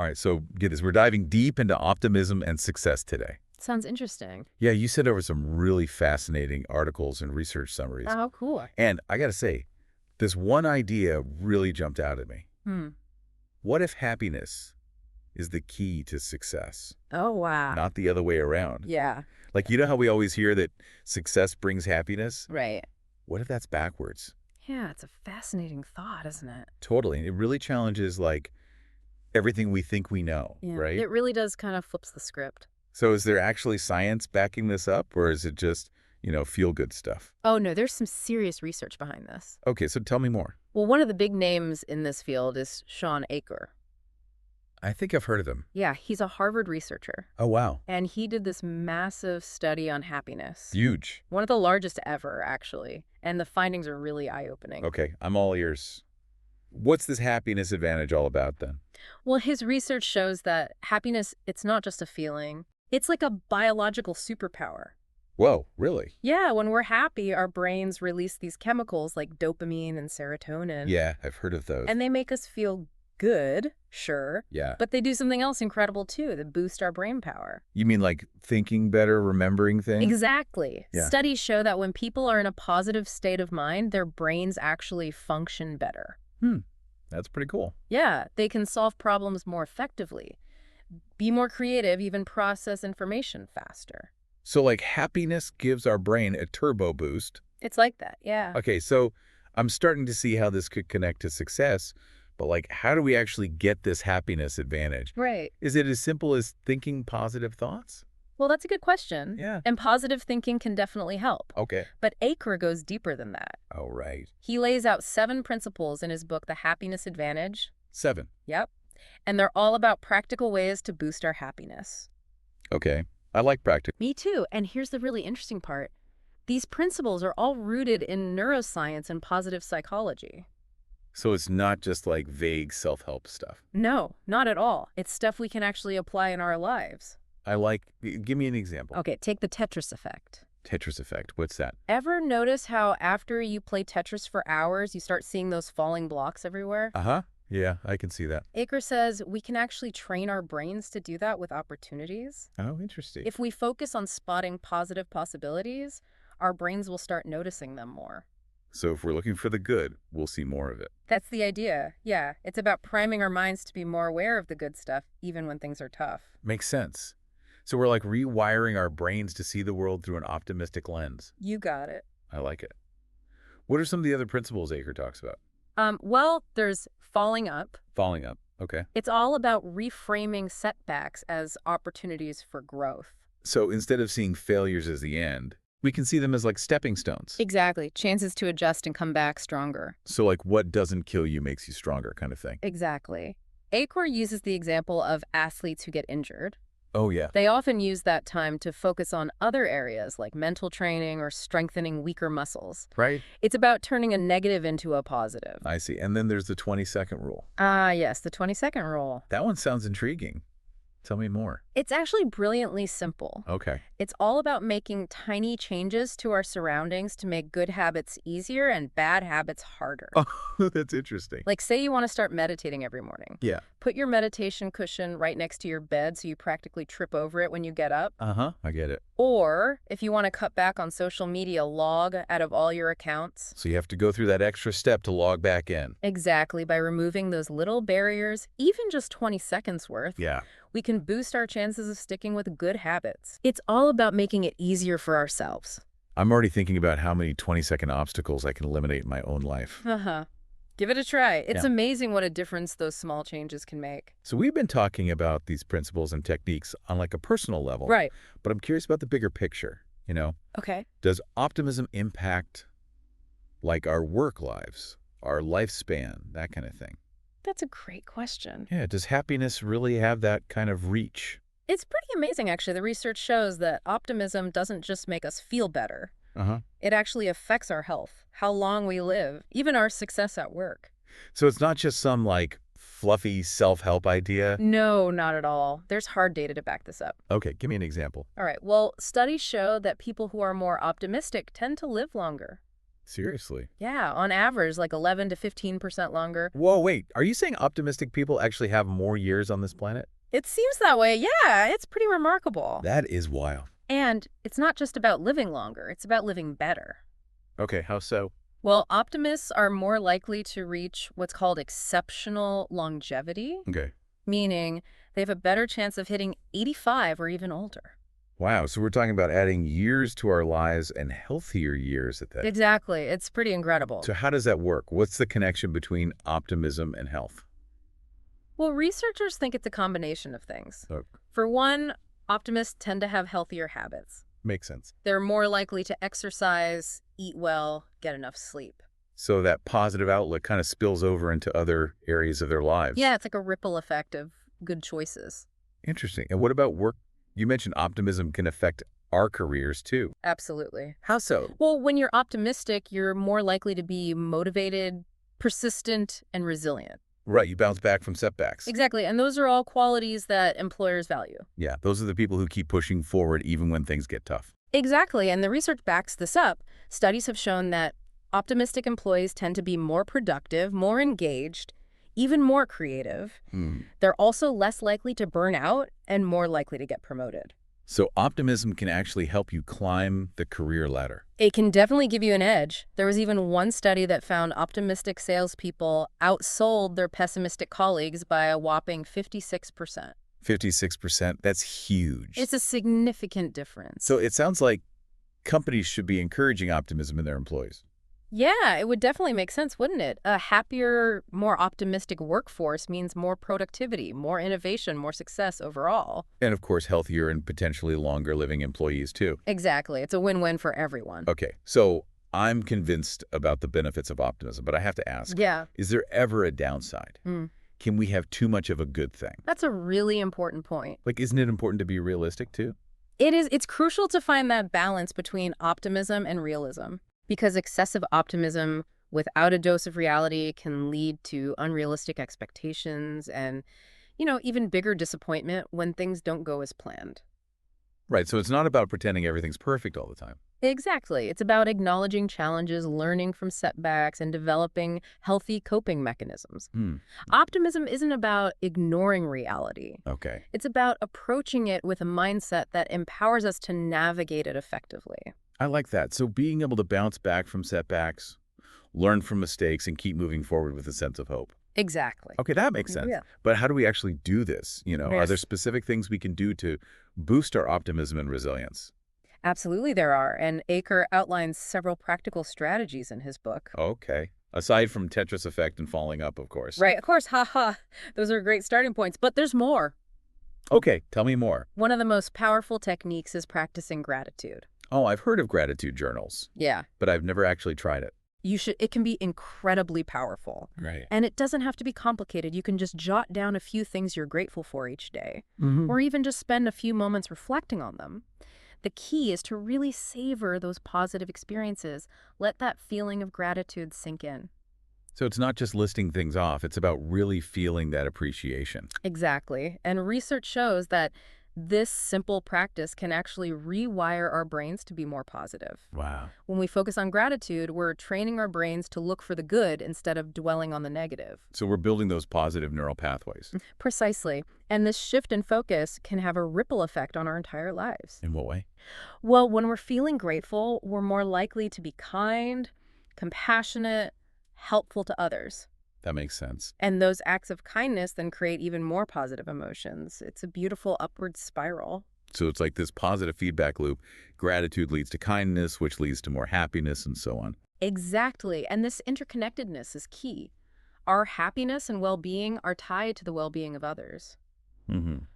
All right, so get this. We're diving deep into optimism and success today. Sounds interesting. Yeah, you sent over some really fascinating articles and research summaries. Oh, cool. And I got to say, this one idea really jumped out at me. Hmm. What if happiness is the key to success, Oh, wow. not the other way around? Yeah, Like, you know how we always hear that success brings happiness? right. What if that's backwards? Yeah, it's a fascinating thought, isn't it? Totally. It really challenges, like, everything we think we know, Yeah. right? It really does kind of flips the script. So is there actually science backing this up, or is it just, feel-good stuff? Oh, no, there's some serious research behind this. Okay, so tell me more. Well, one of the big names in this field is Sean Aker. I think I've heard of them. Yeah, he's a Harvard researcher, Oh, wow. and he did this massive study on happiness. Huge. One of the largest ever, actually, and the findings are really eye-opening. Okay, I'm all ears. What's this happiness advantage all about, then? Well, his research shows that happiness, it's not just a feeling. It's like a biological superpower. Whoa, really? Yeah, when we're happy, our brains release these chemicals like dopamine and serotonin. Yeah, I've heard of those. And they make us feel good, sure. Yeah. But they do something else incredible, too, that boost our brain power. You mean like thinking better, remembering things? Exactly. Yeah. Studies show that when people are in a positive state of mind, their brains actually function better. That's pretty cool. Yeah, they can solve problems more effectively, be more creative, even process information faster. So, like, happiness gives our brain a turbo boost. It's like that, yeah. Okay, so I'm starting to see how this could connect to success, but, like, how do we actually get this happiness advantage? Right. Is it as simple as thinking positive thoughts? Well, that's a good question. Yeah. And positive thinking can definitely help. Okay. But Aker goes deeper than that. Oh, right. He lays out 7 principles in his book, The Happiness Advantage. 7. Yep. And they're all about practical ways to boost our happiness. Okay. I like practice. Me too. And here's the really interesting part. These principles are all rooted in neuroscience and positive psychology. So it's not just like vague self-help stuff. No, not at all. It's stuff we can actually apply in our lives. Give me an example. Okay, take the Tetris effect. Tetris effect. What's that? Ever notice how after you play Tetris for hours, you start seeing those falling blocks everywhere? Uh-huh. Yeah, I can see that. Aker says we can actually train our brains to do that with opportunities. Oh, interesting. If we focus on spotting positive possibilities, our brains will start noticing them more. So if we're looking for the good, we'll see more of it. That's the idea. Yeah, it's about priming our minds to be more aware of the good stuff, even when things are tough. Makes sense. So we're like rewiring our brains to see the world through an optimistic lens. You got it. I like it. What are some of the other principles Aker talks about? Well, there's falling up. Falling up. Okay. It's all about reframing setbacks as opportunities for growth. So instead of seeing failures as the end, we can see them as like stepping stones. Exactly. Chances to adjust and come back stronger. So like what doesn't kill you makes you stronger kind of thing. Exactly. Aker uses the example of athletes who get injured. Oh, yeah. They often use that time to focus on other areas like mental training or strengthening weaker muscles. Right? It's about turning a negative into a positive. I see. And then there's the 20-second rule. Yes, the 20-second rule. That one sounds intriguing. Tell me more. It's actually brilliantly simple. Okay. It's all about making tiny changes to our surroundings to make good habits easier and bad habits harder. Oh, that's interesting. Like, say you want to start meditating every morning. Yeah. Put your meditation cushion right next to your bed so you practically trip over it when you get up. Uh-huh. I get it. Or, if you want to cut back on social media, log out of all your accounts. So you have to go through that extra step to log back in. Exactly, by removing those little barriers, even just 20 seconds worth. Yeah. We can boost our chances of sticking with good habits. It's all about making it easier for ourselves. I'm already thinking about how many 20-second obstacles I can eliminate in my own life. Give it a try. It's Yeah. amazing what a difference those small changes can make. So we've been talking about these principles and techniques on like a personal level. Right. But I'm curious about the bigger picture, Okay. Does optimism impact like our work lives, our lifespan, that kind of thing? That's a great question. Yeah, does happiness really have that kind of reach? It's pretty amazing, actually. The research shows that optimism doesn't just make us feel better. Uh-huh. It actually affects our health, how long we live, even our success at work. So it's not just some like fluffy self-help idea? No, not at all. There's hard data to back this up. Okay, give me an example. All right, well, studies show that people who are more optimistic tend to live longer. Seriously? Yeah, on average, like 11 to 15% longer. Whoa, wait. Are you saying optimistic people actually have more years on this planet? It seems that way. Yeah, it's pretty remarkable. That is wild. And it's not just about living longer, it's about living better. Okay, how so? Well, optimists are more likely to reach what's called exceptional longevity, Okay. meaning they have a better chance of hitting 85 or even older. Wow, so we're talking about adding years to our lives and healthier years at that. Exactly. It's pretty incredible. So how does that work? What's the connection between optimism and health? Well, researchers think it's a combination of things. Oh, For one, optimists tend to have healthier habits. makes sense. They're more likely to exercise, eat well, get enough sleep. So that positive outlook kind of spills over into other areas of their lives. Yeah, it's like a ripple effect of good choices. Interesting. And what about work? You mentioned optimism can affect our careers too. Absolutely. How so? Well, when you're optimistic, you're more likely to be motivated, persistent, and resilient. Right, you bounce back from setbacks. Exactly. And those are all qualities that employers value. Yeah, those are the people who keep pushing forward even when things get tough. Exactly. And the research backs this up. Studies have shown that optimistic employees tend to be more productive, more engaged, even more creative. They're also less likely to burn out and more likely to get promoted. So optimism can actually help you climb the career ladder. It can definitely give you an edge. There was even one study that found optimistic salespeople outsold their pessimistic colleagues by a whopping 56%. 56%, that's huge. It's a significant difference. So it sounds like companies should be encouraging optimism in their employees. Yeah, it would definitely make sense, wouldn't it? A happier, more optimistic workforce means more productivity, more innovation, more success overall. And of course, healthier and potentially longer living employees too. Exactly. It's a win-win for everyone. Okay, so I'm convinced about the benefits of optimism, but I have to ask, Yeah. is there ever a downside? Mm. Can we have too much of a good thing? That's a really important point. Like, isn't it important to be realistic too? It's crucial to find that balance between optimism and realism, because excessive optimism without a dose of reality can lead to unrealistic expectations and, even bigger disappointment when things don't go as planned. Right, so it's not about pretending everything's perfect all the time. Exactly. It's about acknowledging challenges, learning from setbacks, and developing healthy coping mechanisms. Optimism isn't about ignoring reality. Okay. It's about approaching it with a mindset that empowers us to navigate it effectively. I like that. So being able to bounce back from setbacks, learn from mistakes, and keep moving forward with a sense of hope. Exactly. Okay, that makes sense. Yeah. But how do we actually do this? Are there Yes. specific things we can do to boost our optimism and resilience? Absolutely there are, and Aker outlines several practical strategies in his book. Okay. Aside from Tetris effect and falling up, of course. Right, of course, haha. Those are great starting points, but there's more. Okay, tell me more. One of the most powerful techniques is practicing gratitude. Oh, I've heard of gratitude journals, Yeah. but I've never actually tried it. It can be incredibly powerful. Right. And it doesn't have to be complicated. You can just jot down a few things you're grateful for each day, or even just spend a few moments reflecting on them. The key is to really savor those positive experiences. Let that feeling of gratitude sink in. So it's not just listing things off, it's about really feeling that appreciation. Exactly. And research shows that this simple practice can actually rewire our brains to be more positive. Wow. When we focus on gratitude, we're training our brains to look for the good instead of dwelling on the negative. So we're building those positive neural pathways. Precisely. And this shift in focus can have a ripple effect on our entire lives. In what way? Well, when we're feeling grateful, we're more likely to be kind, compassionate, helpful to others. That makes sense. And those acts of kindness then create even more positive emotions. It's a beautiful upward spiral. So it's like this positive feedback loop. Gratitude leads to kindness, which leads to more happiness, and so on. Exactly. And this interconnectedness is key. Our happiness and well-being are tied to the well-being of others.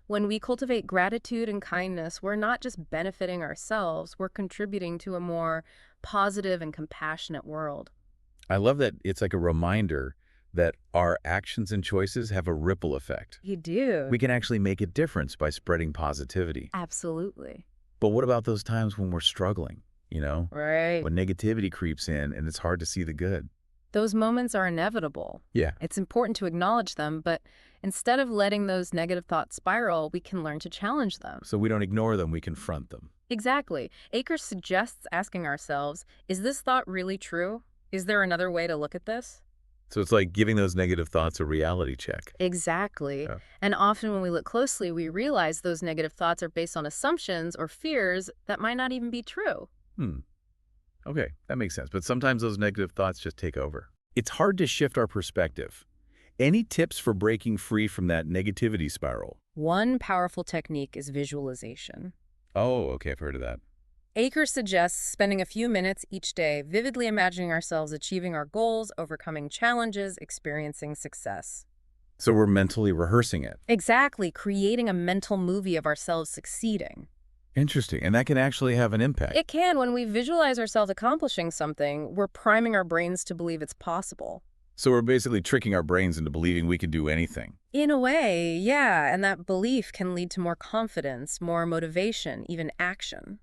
When we cultivate gratitude and kindness, we're not just benefiting ourselves, we're contributing to a more positive and compassionate world. I love that it's like a reminder that our actions and choices have a ripple effect. You do. We can actually make a difference by spreading positivity. Absolutely. But what about those times when we're struggling, Right. when negativity creeps in and it's hard to see the good? Those moments are inevitable. Yeah. It's important to acknowledge them, but instead of letting those negative thoughts spiral, we can learn to challenge them. So we don't ignore them, we confront them. Exactly. Akers suggests asking ourselves, is this thought really true? Is there another way to look at this? So it's like giving those negative thoughts a reality check. Exactly. Yeah. And often when we look closely, we realize those negative thoughts are based on assumptions or fears that might not even be true. Okay, that makes sense. But sometimes those negative thoughts just take over. It's hard to shift our perspective. Any tips for breaking free from that negativity spiral? One powerful technique is visualization. Oh, okay, I've heard of that. Akers suggests spending a few minutes each day vividly imagining ourselves achieving our goals, overcoming challenges, experiencing success. So we're mentally rehearsing it. Exactly, creating a mental movie of ourselves succeeding. Interesting. And that can actually have an impact. It can. When we visualize ourselves accomplishing something, we're priming our brains to believe it's possible. So we're basically tricking our brains into believing we can do anything. In a way, yeah, and that belief can lead to more confidence, more motivation, even action.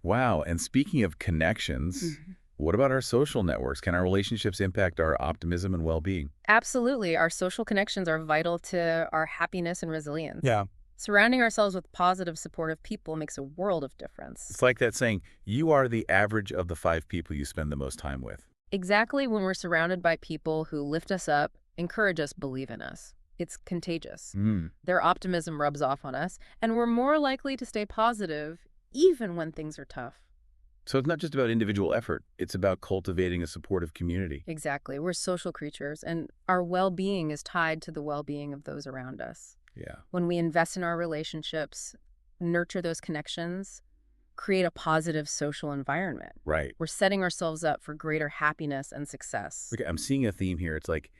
Wow. And speaking of connections, what about our social networks? Can our relationships impact our optimism and well-being? Absolutely. Our social connections are vital to our happiness and resilience. Yeah. Surrounding ourselves with positive, supportive people makes a world of difference. It's like that saying, you are the average of the 5 people you spend the most time with. Exactly. When we're surrounded by people who lift us up, encourage us, believe in us. It's contagious. Their optimism rubs off on us, and we're more likely to stay positive even when things are tough. So it's not just about individual effort. It's about cultivating a supportive community. Exactly. We're social creatures, and our well-being is tied to the well-being of those around us. Yeah. When we invest in our relationships, nurture those connections, create a positive social environment, Right. we're setting ourselves up for greater happiness and success. Okay, I'm seeing a theme here. It's like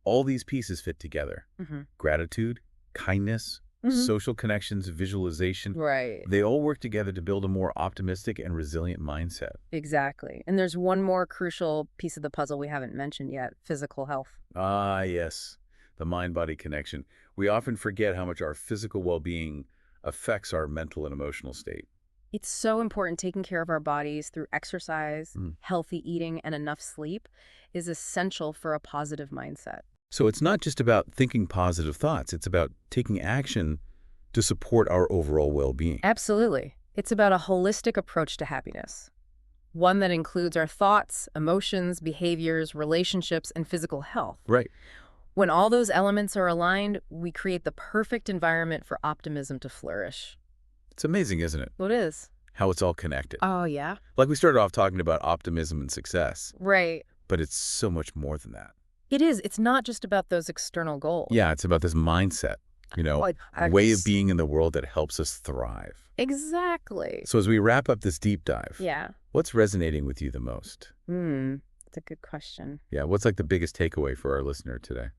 all these pieces fit together. Gratitude, kindness, social connections, visualization. Right. They all work together to build a more optimistic and resilient mindset. Exactly. And there's one more crucial piece of the puzzle we haven't mentioned yet, physical health. Ah, yes. The mind-body connection. We often forget how much our physical well-being affects our mental and emotional state. It's so important. Taking care of our bodies through exercise, healthy eating, and enough sleep is essential for a positive mindset. So it's not just about thinking positive thoughts. It's about taking action to support our overall well-being. Absolutely. It's about a holistic approach to happiness, one that includes our thoughts, emotions, behaviors, relationships, and physical health. Right. When all those elements are aligned, we create the perfect environment for optimism to flourish. It's amazing, isn't it? What is? How it's all connected. Oh, yeah? Like we started off talking about optimism and success, Right. but it's so much more than that. It is. It's not just about those external goals. Yeah, it's about this mindset, way of being in the world that helps us thrive. Exactly. So as we wrap up this deep dive, Yeah. what's resonating with you the most? It's a good question. Yeah, what's like the biggest takeaway for our listener today?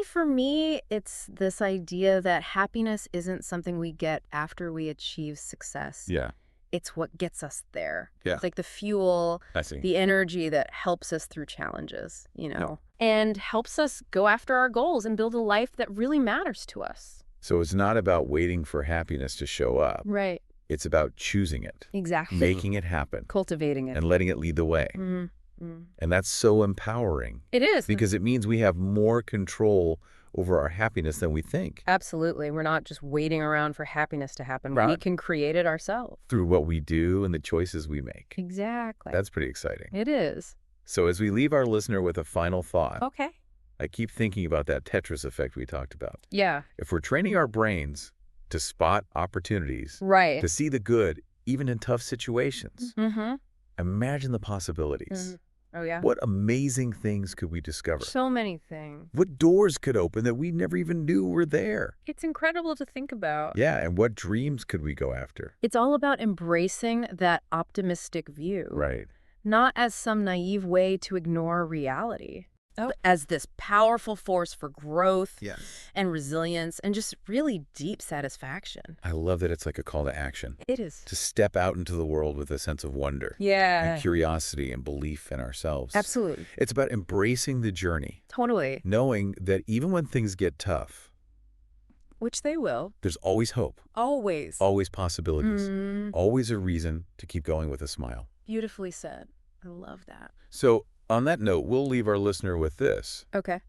For me, it's this idea that happiness isn't something we get after we achieve success. Yeah, It's what gets us there. Yeah. It's like the fuel, I see. the energy that helps us through challenges, and helps us go after our goals and build a life that really matters to us. So it's not about waiting for happiness to show up. Right. It's about choosing it, Exactly. making it happen, Cultivating it. and letting it lead the way. And that's so empowering It is. because it means we have more control over our happiness than we think Absolutely. We're not just waiting around for happiness to happen. We Right. can create it ourselves. through what we do and the choices we make. Exactly. That's pretty exciting. It is. So as we leave our listener with a final thought, Okay. I keep thinking about that Tetris effect we talked about. Yeah. If we're training our brains to spot opportunities, Right. to see the good, even in tough situations, Mm-hmm. imagine the possibilities. Oh, yeah. What amazing things could we discover? So many things. What doors could open that we never even knew were there? It's incredible to think about. Yeah, and what dreams could we go after? It's all about embracing that optimistic view. Right. Not as some naive way to ignore reality, but as this powerful force for growth Yes. and resilience and just really deep satisfaction. I love that it's like a call to action. It is. To step out into the world with a sense of wonder Yeah. and curiosity and belief in ourselves. Absolutely. It's about embracing the journey, Totally. knowing that even when things get tough, Which they will. there's always hope, Always. always possibilities, Mm. always a reason to keep going with a smile. Beautifully said. I love that. So On that note, we'll leave our listener with this. Okay.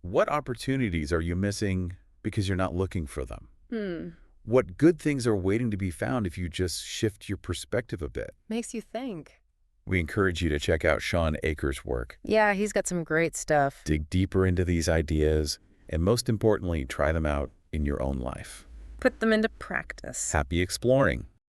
What opportunities are you missing because you're not looking for them? Hmm. What good things are waiting to be found if you just shift your perspective a bit? Makes you think. We encourage you to check out Sean Akers' work. Yeah, he's got some great stuff. Dig deeper into these ideas, and most importantly, try them out in your own life. Put them into practice. Happy exploring!